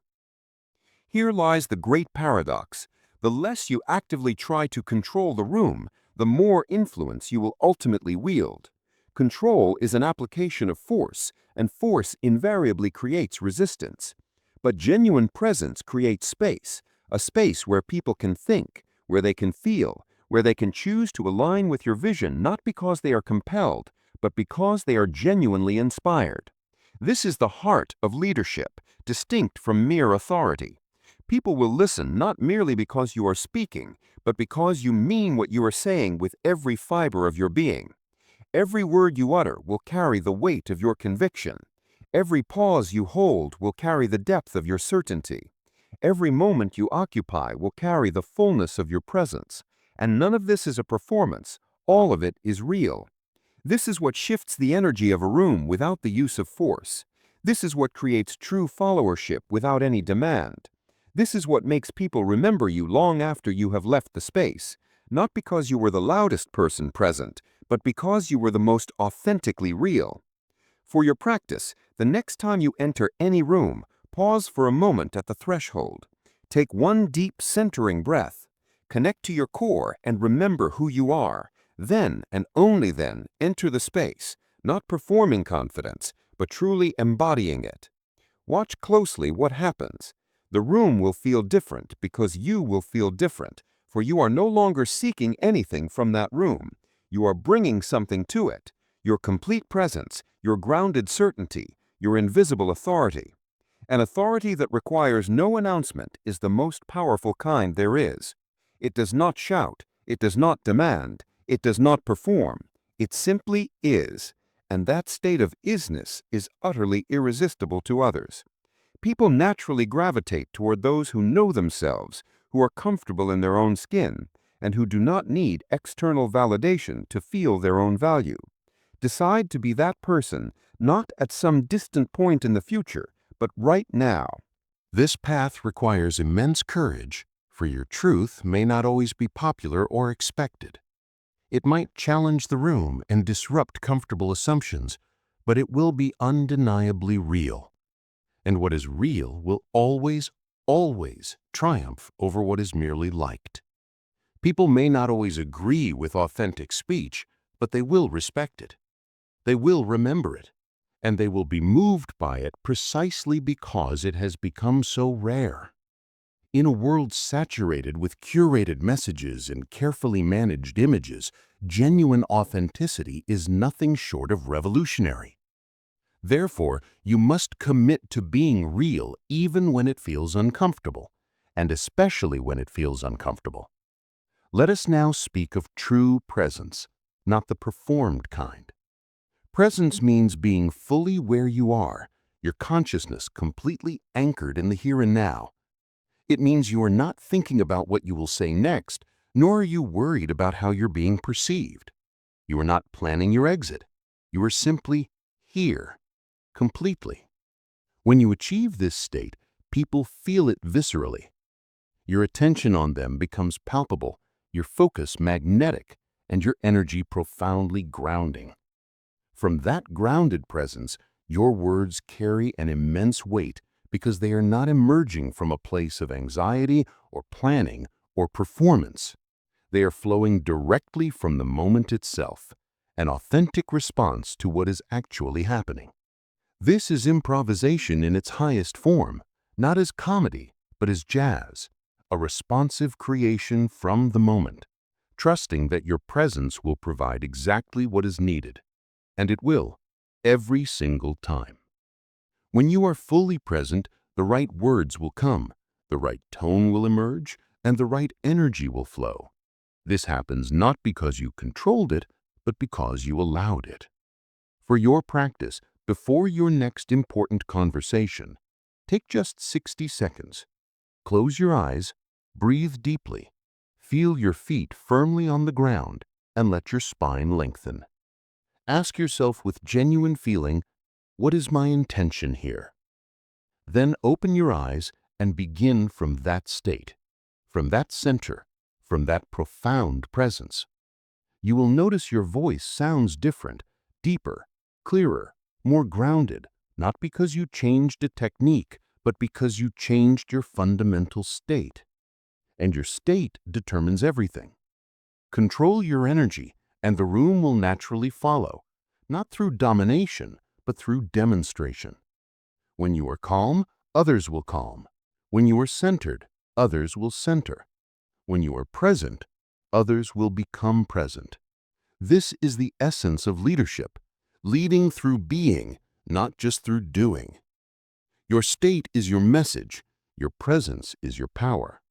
Here lies the great paradox. The less you actively try to control the room, the more influence you will ultimately wield. Control is an application of force, and force invariably creates resistance. But genuine presence creates space, a space where people can think, where they can feel, where they can choose to align with your vision not because they are compelled, but because they are genuinely inspired. This is the heart of leadership, distinct from mere authority. People will listen not merely because you are speaking, but because you mean what you are saying with every fiber of your being. Every word you utter will carry the weight of your conviction. Every pause you hold will carry the depth of your certainty. Every moment you occupy will carry the fullness of your presence. And none of this is a performance. All of it is real. This is what shifts the energy of a room without the use of force. This is what creates true followership without any demand. This is what makes people remember you long after you have left the space, not because you were the loudest person present, but because you were the most authentically real. For your practice, the next time you enter any room, pause for a moment at the threshold. Take one deep centering breath. Connect to your core and remember who you are. Then, and only then, enter the space, not performing confidence, but truly embodying it. Watch closely what happens. The room will feel different because you will feel different, for you are no longer seeking anything from that room. You are bringing something to it, your complete presence, your grounded certainty, your invisible authority. An authority that requires no announcement is the most powerful kind there is. It does not shout, it does not demand, it does not perform. It simply is, and that state of isness is utterly irresistible to others. People naturally gravitate toward those who know themselves, who are comfortable in their own skin, and who do not need external validation to feel their own value. Decide to be that person, not at some distant point in the future, but right now. This path requires immense courage, for your truth may not always be popular or expected. It might challenge the room and disrupt comfortable assumptions, but it will be undeniably real. And what is real will always, always triumph over what is merely liked. People may not always agree with authentic speech, but they will respect it. They will remember it, and they will be moved by it precisely because it has become so rare. In a world saturated with curated messages and carefully managed images, genuine authenticity is nothing short of revolutionary. Therefore, you must commit to being real even when it feels uncomfortable, and especially when it feels uncomfortable. Let us now speak of true presence, not the performed kind. Presence means being fully where you are, your consciousness completely anchored in the here and now. It means you are not thinking about what you will say next, nor are you worried about how you're being perceived. You are not planning your exit. You are simply here, completely. When you achieve this state, people feel it viscerally. Your attention on them becomes palpable, your focus magnetic, and your energy profoundly grounding. From that grounded presence, your words carry an immense weight because they are not emerging from a place of anxiety or planning or performance. They are flowing directly from the moment itself, an authentic response to what is actually happening. This is improvisation in its highest form, not as comedy, but as jazz, a responsive creation from the moment, trusting that your presence will provide exactly what is needed. And it will. every single time. When you are fully present, the right words will come, the right tone will emerge, and the right energy will flow. This happens not because you controlled it, but because you allowed it. For your practice, before your next important conversation, take just 60 seconds. Close your eyes, breathe deeply, feel your feet firmly on the ground, and let your spine lengthen. Ask yourself with genuine feeling, what is my intention here? Then open your eyes and begin from that state, from that center, from that profound presence. You will notice your voice sounds different, deeper, clearer, more grounded, not because you changed a technique, but because you changed your fundamental state. And your state determines everything. Control your energy, and the room will naturally follow, not through domination, but through demonstration. When you are calm, others will calm. When you are centered, others will center. When you are present, others will become present. This is the essence of leadership, leading through being, not just through doing. Your state is your message, your presence is your power.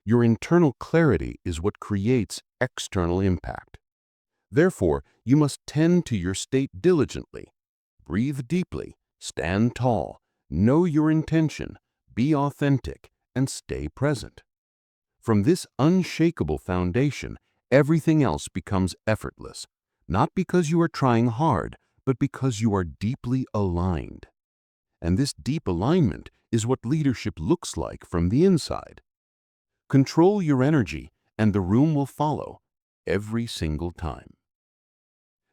Your internal clarity is what creates external impact. Therefore, you must tend to your state diligently. Breathe deeply, stand tall, know your intention, be authentic, and stay present. From this unshakable foundation, everything else becomes effortless, not because you are trying hard, but because you are deeply aligned. And this deep alignment is what leadership looks like from the inside. Control your energy, and the room will follow every single time.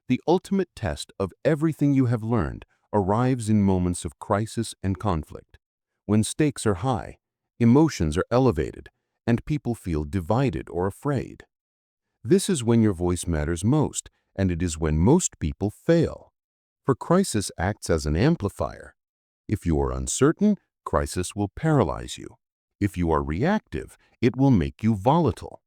The ultimate test of everything you have learned arrives in moments of crisis and conflict, when stakes are high, emotions are elevated, and people feel divided or afraid. This is when your voice matters most, and it is when most people fail. For crisis acts as an amplifier. If you are uncertain, crisis will paralyze you. If you are reactive, it will make you volatile.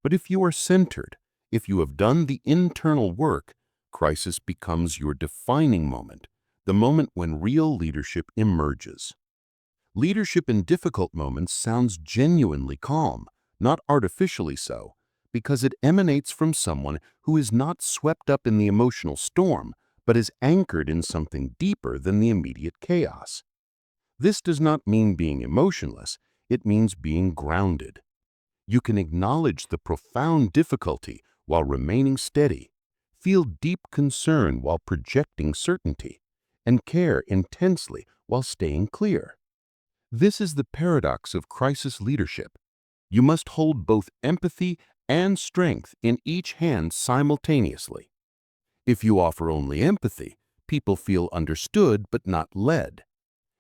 But if you are centered, if you have done the internal work, crisis becomes your defining moment, the moment when real leadership emerges. Leadership in difficult moments sounds genuinely calm, not artificially so, because it emanates from someone who is not swept up in the emotional storm, but is anchored in something deeper than the immediate chaos. This does not mean being emotionless, it means being grounded. You can acknowledge the profound difficulty while remaining steady, feel deep concern while projecting certainty, and care intensely while staying clear. This is the paradox of crisis leadership. You must hold both empathy and strength in each hand simultaneously. If you offer only empathy, people feel understood but not led.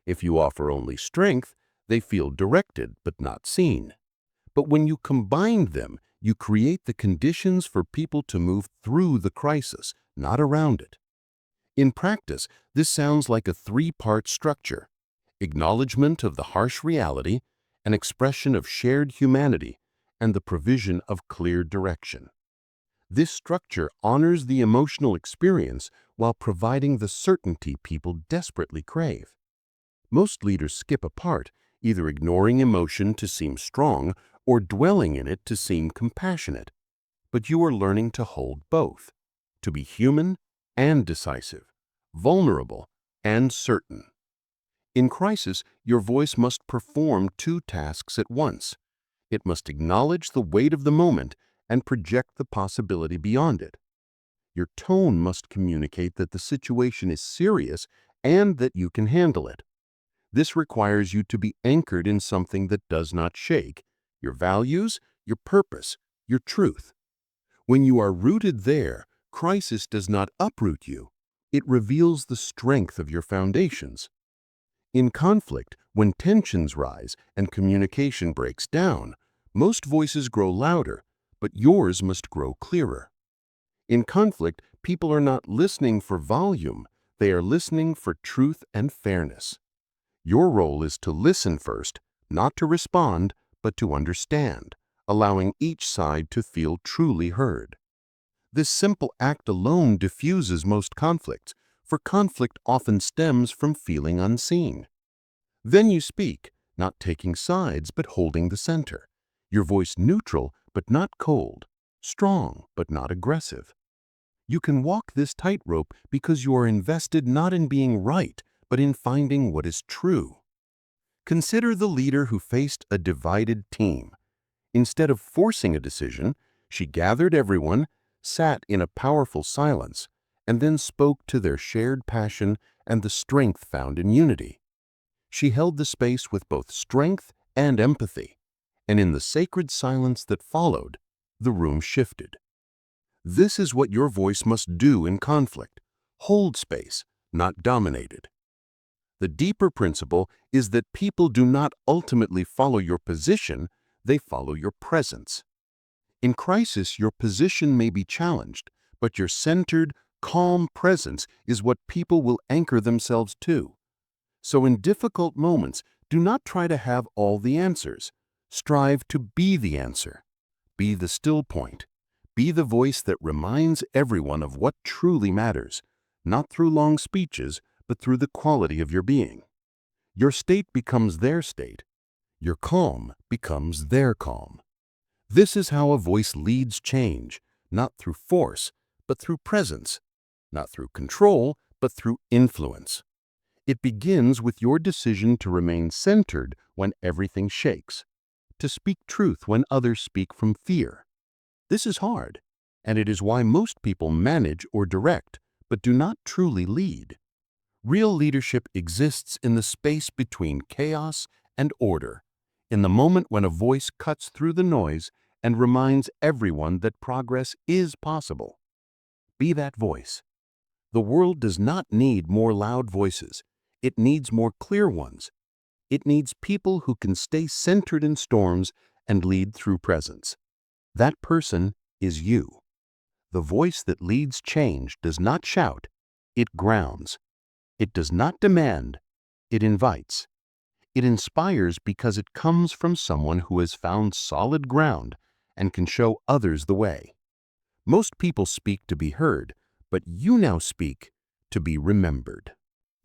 If you offer only strength, they feel directed but not seen. But when you combine them, you create the conditions for people to move through the crisis, not around it. In practice, this sounds like a three-part structure: acknowledgement of the harsh reality, an expression of shared humanity, and the provision of clear direction. This structure honors the emotional experience while providing the certainty people desperately crave. Most leaders skip a part, either ignoring emotion to seem strong or dwelling in it to seem compassionate. But you are learning to hold both, to be human and decisive, vulnerable and certain. In crisis, your voice must perform two tasks at once. It must acknowledge the weight of the moment and project the possibility beyond it. Your tone must communicate that the situation is serious and that you can handle it. This requires you to be anchored in something that does not shake: your values, your purpose, your truth. When you are rooted there, crisis does not uproot you. It reveals the strength of your foundations. In conflict, when tensions rise and communication breaks down, most voices grow louder, but yours must grow clearer. In conflict, people are not listening for volume, they are listening for truth and fairness. Your role is to listen first, not to respond, but to understand, allowing each side to feel truly heard. This simple act alone diffuses most conflicts, for conflict often stems from feeling unseen. Then you speak, not taking sides but holding the center. Your voice neutral but not cold, strong but not aggressive. You can walk this tightrope because you are invested not in being right, but in finding what is true. Consider the leader who faced a divided team. Instead of forcing a decision, she gathered everyone, sat in a powerful silence, and then spoke to their shared passion and the strength found in unity. She held the space with both strength and empathy, and in the sacred silence that followed, the room shifted. This is what your voice must do in conflict: hold space, not dominate it. The deeper principle is that people do not ultimately follow your position, they follow your presence. In crisis, your position may be challenged, but your centered, calm presence is what people will anchor themselves to. So in difficult moments, do not try to have all the answers. Strive to be the answer. Be the still point. Be the voice that reminds everyone of what truly matters, not through long speeches, but through the quality of your being. Your state becomes their state. Your calm becomes their calm. This is how a voice leads change, not through force, but through presence, not through control, but through influence. It begins with your decision to remain centered when everything shakes, to speak truth when others speak from fear. This is hard, and it is why most people manage or direct, but do not truly lead. Real leadership exists in the space between chaos and order, in the moment when a voice cuts through the noise and reminds everyone that progress is possible. Be that voice. The world does not need more loud voices. It needs more clear ones. It needs people who can stay centered in storms and lead through presence. That person is you. The voice that leads change does not shout, it grounds. It does not demand, it invites. It inspires because it comes from someone who has found solid ground and can show others the way. Most people speak to be heard, but you now speak to be remembered.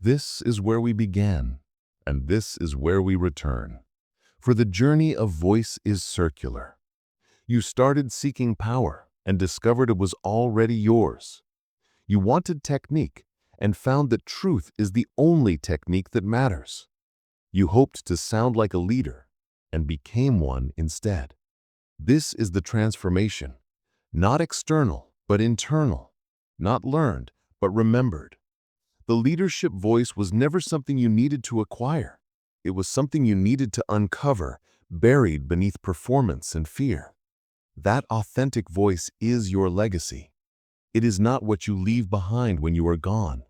This is where we began, and this is where we return. For the journey of voice is circular. You started seeking power and discovered it was already yours. You wanted technique and found that truth is the only technique that matters. You hoped to sound like a leader and became one instead. This is the transformation, not external, but internal, not learned, but remembered. The leadership voice was never something you needed to acquire. It was something you needed to uncover, buried beneath performance and fear. That authentic voice is your legacy. It is not what you leave behind when you are gone,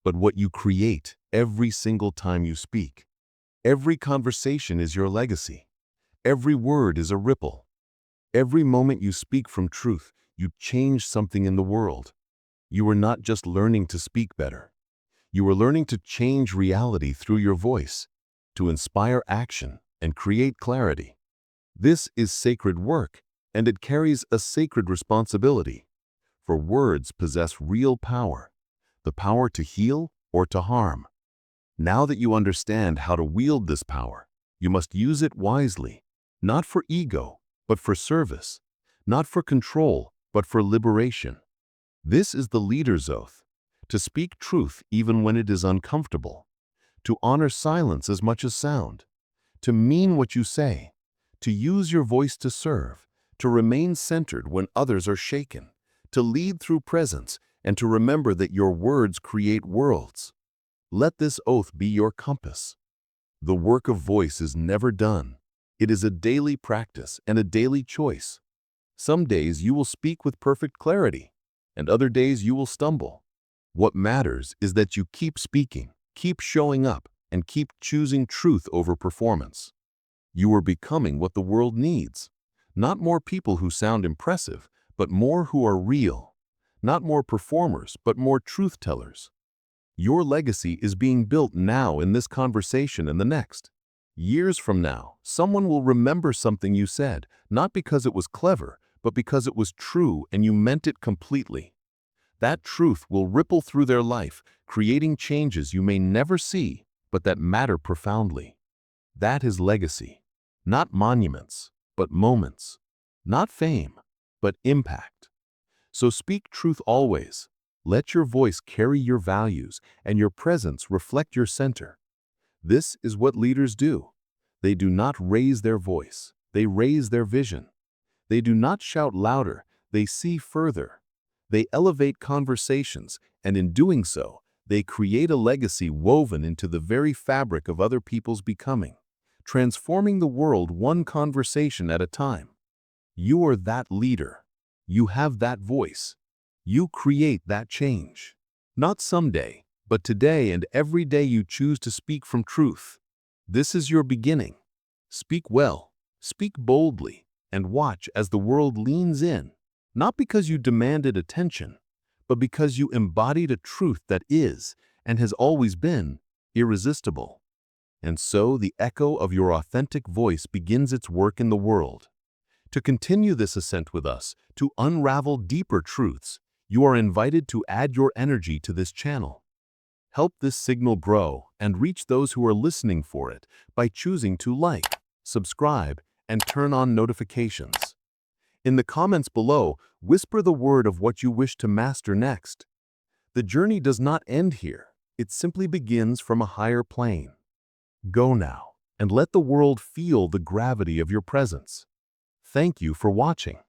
but what you create every single time you speak. Every conversation is your legacy. Every word is a ripple. Every moment you speak from truth, you change something in the world. You are not just learning to speak better. You are learning to change reality through your voice, to inspire action and create clarity. This is sacred work, and it carries a sacred responsibility. For words possess real power, the power to heal or to harm. Now that you understand how to wield this power, you must use it wisely, not for ego, but for service, not for control, but for liberation. This is the leader's oath, to speak truth even when it is uncomfortable, to honor silence as much as sound, to mean what you say, to use your voice to serve, to remain centered when others are shaken, to lead through presence, and to remember that your words create worlds. Let this oath be your compass. The work of voice is never done. It is a daily practice and a daily choice. Some days you will speak with perfect clarity, and other days you will stumble. What matters is that you keep speaking, keep showing up, and keep choosing truth over performance. You are becoming what the world needs. Not more people who sound impressive, but more who are real. Not more performers, but more truth tellers. Your legacy is being built now in this conversation and the next. Years from now, someone will remember something you said, not because it was clever, but because it was true and you meant it completely. That truth will ripple through their life, creating changes you may never see, but that matter profoundly. That is legacy. Not monuments, but moments. Not fame, but impact. So speak truth always. Let your voice carry your values and your presence reflect your center. This is what leaders do. They do not raise their voice, they raise their vision. They do not shout louder, they see further. They elevate conversations, and in doing so, they create a legacy woven into the very fabric of other people's becoming, transforming the world one conversation at a time. You are that leader. You have that voice. You create that change. Not someday, but today and every day you choose to speak from truth. This is your beginning. Speak well, speak boldly, and watch as the world leans in, not because you demanded attention, but because you embodied a truth that is, and has always been, irresistible. And so the echo of your authentic voice begins its work in the world. To continue this ascent with us, to unravel deeper truths, you are invited to add your energy to this channel. Help this signal grow and reach those who are listening for it by choosing to like, subscribe, and turn on notifications. In the comments below, whisper the word of what you wish to master next. The journey does not end here. It simply begins from a higher plane. Go now and let the world feel the gravity of your presence. Thank you for watching.